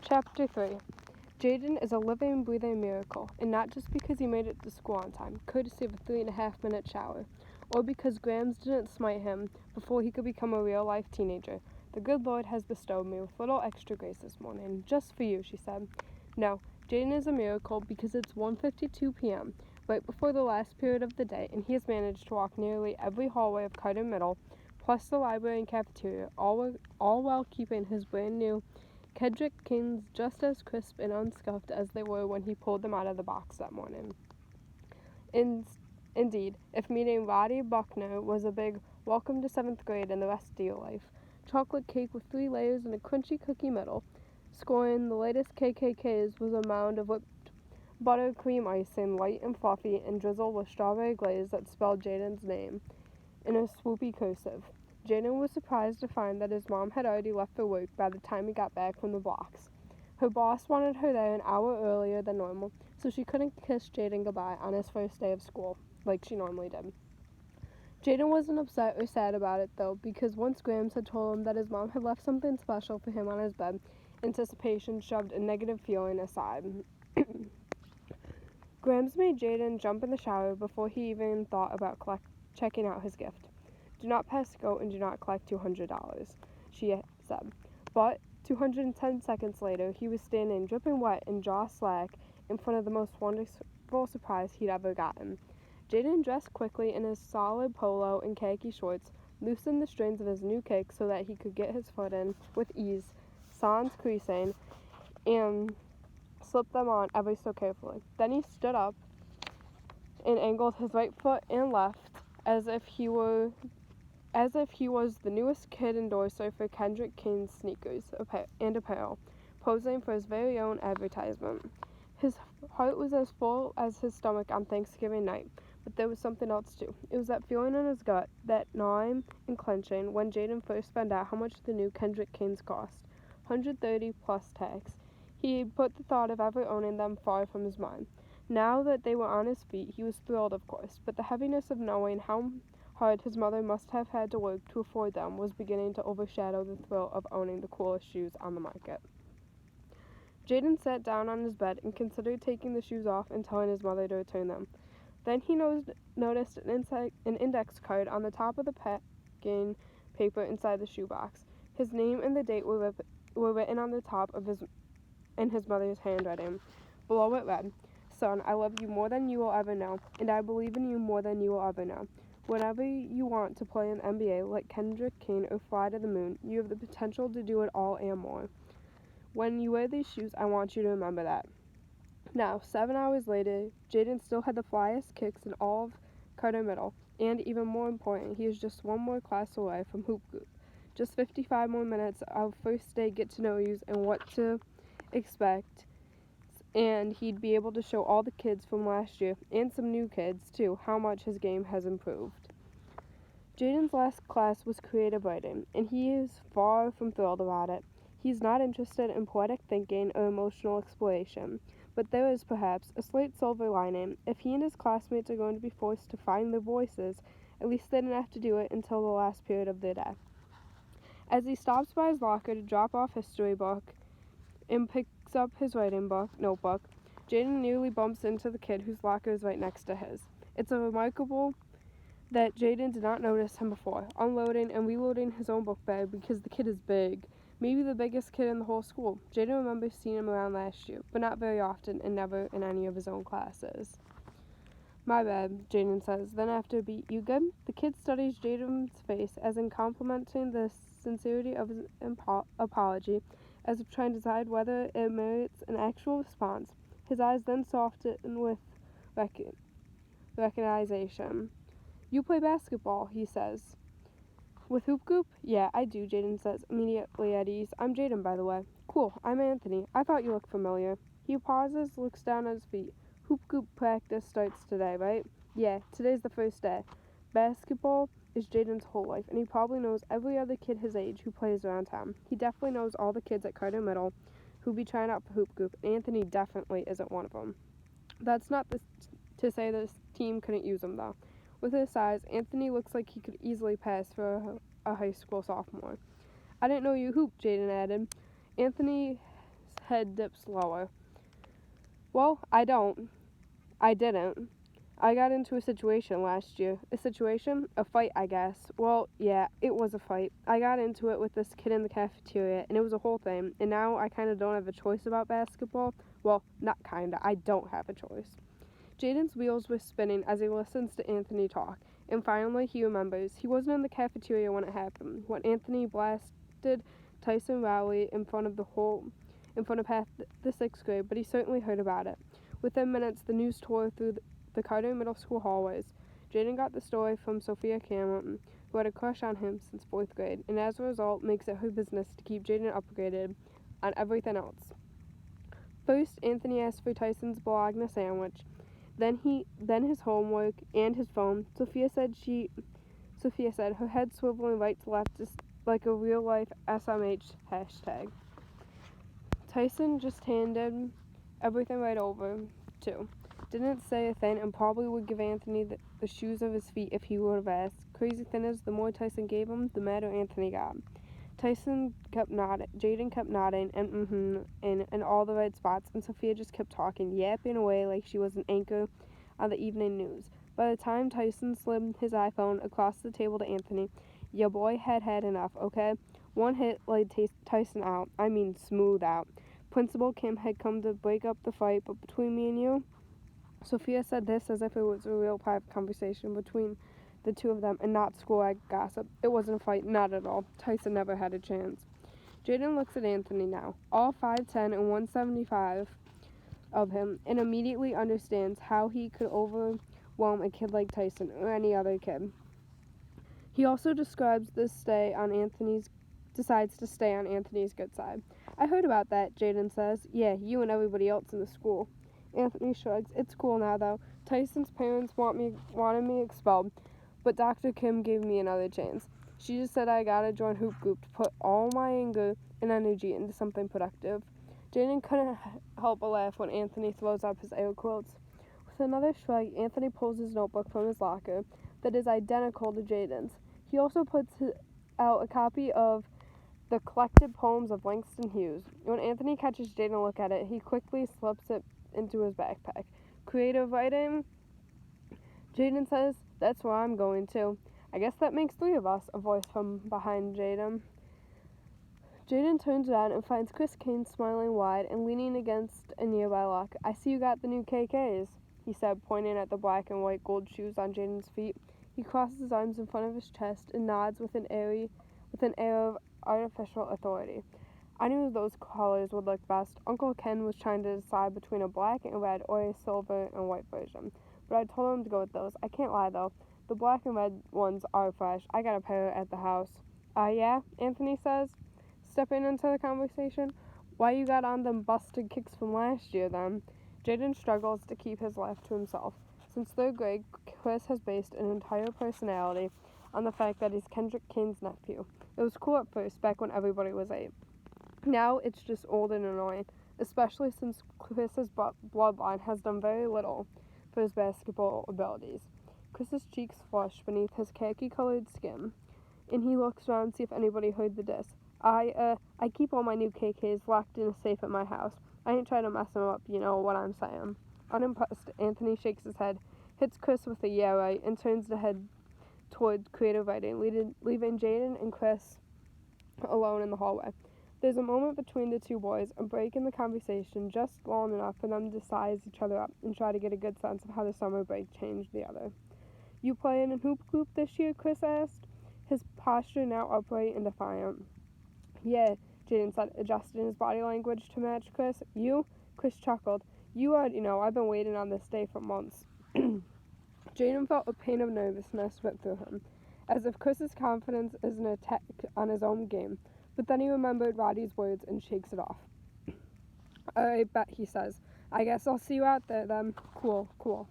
Chapter 3. Jaden is a living, breathing miracle, and not just because he made it to school on time, courtesy of a 3.5-minute shower, or because Grams didn't smite him before he could become a real-life teenager. The good Lord has bestowed me with little extra grace this morning, just for you, she said. No, Jaden is a miracle because it's 1:52 p.m., right before the last period of the day, and he has managed to walk nearly every hallway of Carter Middle, plus the library and cafeteria, all while keeping his brand-new Kendrick canes just as crisp and unscuffed as they were when he pulled them out of the box that morning. Indeed, if meeting Roddy Buckner was a big welcome to 7th grade and the rest of your life, chocolate cake with 3 layers and a crunchy cookie middle, scoring the latest KKKs was a mound of whipped buttercream icing, light and fluffy, and drizzled with strawberry glaze that spelled Jaden's name in a swoopy cursive. Jaden was surprised to find that his mom had already left for work by the time he got back from the blocks. Her boss wanted her there an hour earlier than normal, so she couldn't kiss Jaden goodbye on his first day of school, like she normally did. Jaden wasn't upset or sad about it, though, because once Grams had told him that his mom had left something special for him on his bed, anticipation shoved a negative feeling aside. Grams made Jaden jump in the shower before he even thought about checking out his gift. Do not pass go and do not collect $200, she said. But 210 seconds later, he was standing dripping wet and jaw slack in front of the most wonderful surprise he'd ever gotten. Jaden dressed quickly in his solid polo and khaki shorts, loosened the strings of his new kick so that he could get his foot in with ease, sans creasing, and slipped them on ever so carefully. Then he stood up and angled his right foot and left as if he was the newest kid endorser for Kendrick Cane's sneakers and apparel, posing for his very own advertisement. His heart was as full as his stomach on Thanksgiving night, but there was something else too. It was that feeling in his gut, that gnawing and clenching, when Jaden first found out how much the new Kendrick Canes cost, $130 plus tax. He had put the thought of ever owning them far from his mind. Now that they were on his feet, he was thrilled, of course, but the heaviness of knowing how hard his mother must have had to work to afford them was beginning to overshadow the thrill of owning the coolest shoes on the market. Jaden sat down on his bed and considered taking the shoes off and telling his mother to return them. Then he noticed an index card on the top of the packing paper inside the shoebox. His name and the date were written on the top in his mother's handwriting. Below it read, "Son, I love you more than you will ever know, and I believe in you more than you will ever know. Whenever you want to play in the NBA like Kendrick Cane or fly to the moon, you have the potential to do it all and more. When you wear these shoes, I want you to remember that." Now, 7 hours later, Jaden still had the flyest kicks in all of Carter Middle, and even more important, he was just one more class away from hoop group. Just 55 more minutes of first day get-to-know-yous and what to expect, and he'd be able to show all the kids from last year, and some new kids, too, how much his game has improved. Jaden's last class was creative writing, and he is far from thrilled about it. He's not interested in poetic thinking or emotional exploration, but there is perhaps a slight silver lining. If he and his classmates are going to be forced to find their voices, at least they didn't have to do it until the last period of their day. As he stops by his locker to drop off his history book and picks up his writing notebook, Jaden nearly bumps into the kid whose locker is right next to his. It's remarkable that Jaden did not notice him before, unloading and reloading his own book bag because the kid is big, maybe the biggest kid in the whole school. Jaden remembers seeing him around last year, but not very often and never in any of his own classes. "My bad," Jaden says. Then after a beat, "You good?" The kid studies Jaden's face as in complimenting the sincerity of his apology, as if trying to decide whether it merits an actual response. His eyes then soften with recognition. "You play basketball," he says. "With hoop group?" "Yeah, I do," Jaden says, immediately at ease. "I'm Jaden, by the way." "Cool, I'm Anthony. I thought you looked familiar." He pauses, looks down at his feet. "Hoop group practice starts today, right?" "Yeah, today's the first day." Basketball is Jaden's whole life, and he probably knows every other kid his age who plays around town. He definitely knows all the kids at Carter Middle who'll be trying out for hoop group, and Anthony definitely isn't one of them. That's not to say this team couldn't use him, though. With his size, Anthony looks like he could easily pass for a high school sophomore. "I didn't know you hooped," Jaden added. Anthony's head dips lower. Well, I didn't. I got into a situation last year. A situation? A fight, I guess. Well, yeah, it was a fight. I got into it with this kid in the cafeteria, and it was a whole thing. And now I kind of don't have a choice about basketball. Well, not kinda. I don't have a choice. Jaden's wheels were spinning as he listens to Anthony talk, and finally he remembers. He wasn't in the cafeteria when it happened, when Anthony blasted Tyson Rowley in front of half the sixth grade, but he certainly heard about it. Within minutes, the news tore through the Carter Middle School hallways. Jaden got the story from Sophia Cameron, who had a crush on him since 4th grade, and as a result makes it her business to keep Jaden upgraded on everything else. First, Anthony asked for Tyson's bologna sandwich, then his homework and his phone. Sophia said, her head swiveling right to left, just like a real-life SMH hashtag. Tyson just handed everything right over, too. Didn't say a thing and probably would give Anthony the shoes of his feet if he would have asked. Crazy thing is, the more Tyson gave him, the madder Anthony got. Jaden kept nodding and in all the right spots, and Sophia just kept talking, yapping away like she was an anchor on the evening news. By the time Tyson slid his iPhone across the table to Anthony, your boy had enough, okay? One hit laid Tyson out. I mean smooth out. Principal Kim had come to break up the fight, but between me and you, Sophia said this as if it was a real private conversation between the two of them and not school gossip. It wasn't a fight, not at all. Tyson never had a chance. Jaden looks at Anthony now, all 5'10" and 175 of him, and immediately understands how he could overwhelm a kid like Tyson or any other kid. He also decides to stay on Anthony's good side. I heard about that, Jaden says. Yeah, you and everybody else in the school. Anthony shrugs. It's cool now, though. Tyson's parents wanted me expelled, but Dr. Kim gave me another chance. She just said I gotta join hoop group to put all my anger and energy into something productive. Jaden couldn't help but laugh when Anthony throws up his air quotes. With another shrug, Anthony pulls his notebook from his locker that is identical to Jaden's. He also puts out a copy of the collected poems of Langston Hughes. When Anthony catches Jaden to look at it, he quickly slips it into his backpack. Creative writing? Jaden says, that's where I'm going to. I guess that makes 3 of us, a voice from behind Jaden. Jaden turns around and finds Chris Kane smiling wide and leaning against a nearby locker. I see you got the new KKs, he said, pointing at the black and white gold shoes on Jaden's feet. He crosses his arms in front of his chest and nods with an air of artificial authority. I knew those colors would look best. Uncle Ken was trying to decide between a black and red or a silver and white version, but I told him to go with those. I can't lie, though. The black and red ones are fresh. I got a pair at the house. Yeah? Anthony says, stepping into the conversation. Why you got on them busted kicks from last year, then? Jaden struggles to keep his laugh to himself. Since 3rd grade, Chris has based an entire personality on the fact that he's Kendrick Kane's nephew. It was cool at first, back when everybody was 8. Now it's just old and annoying, especially since Chris's bloodline has done very little for his basketball abilities. Chris's cheeks flush beneath his khaki-colored skin, and he looks around to see if anybody heard the diss. I keep all my new KKs locked in a safe at my house. I ain't trying to mess them up, you know what I'm saying. Unimpressed, Anthony shakes his head, hits Chris with a yeah right, and turns to head toward creative writing, leaving Jaden and Chris alone in the hallway. There's a moment between the two boys, a break in the conversation just long enough for them to size each other up and try to get a good sense of how the summer break changed the other. You playing in hoop group this year? Chris asked, his posture now upright and defiant. Yeah, Jaden said, adjusting his body language to match Chris. You? Chris chuckled. You already know, I've been waiting on this day for months. Jaden felt a pain of nervousness rip through him, as if Chris's confidence is an attack on his own game. But then he remembered Roddy's words and shakes it off. I bet, he says. I guess I'll see you out there then. Cool.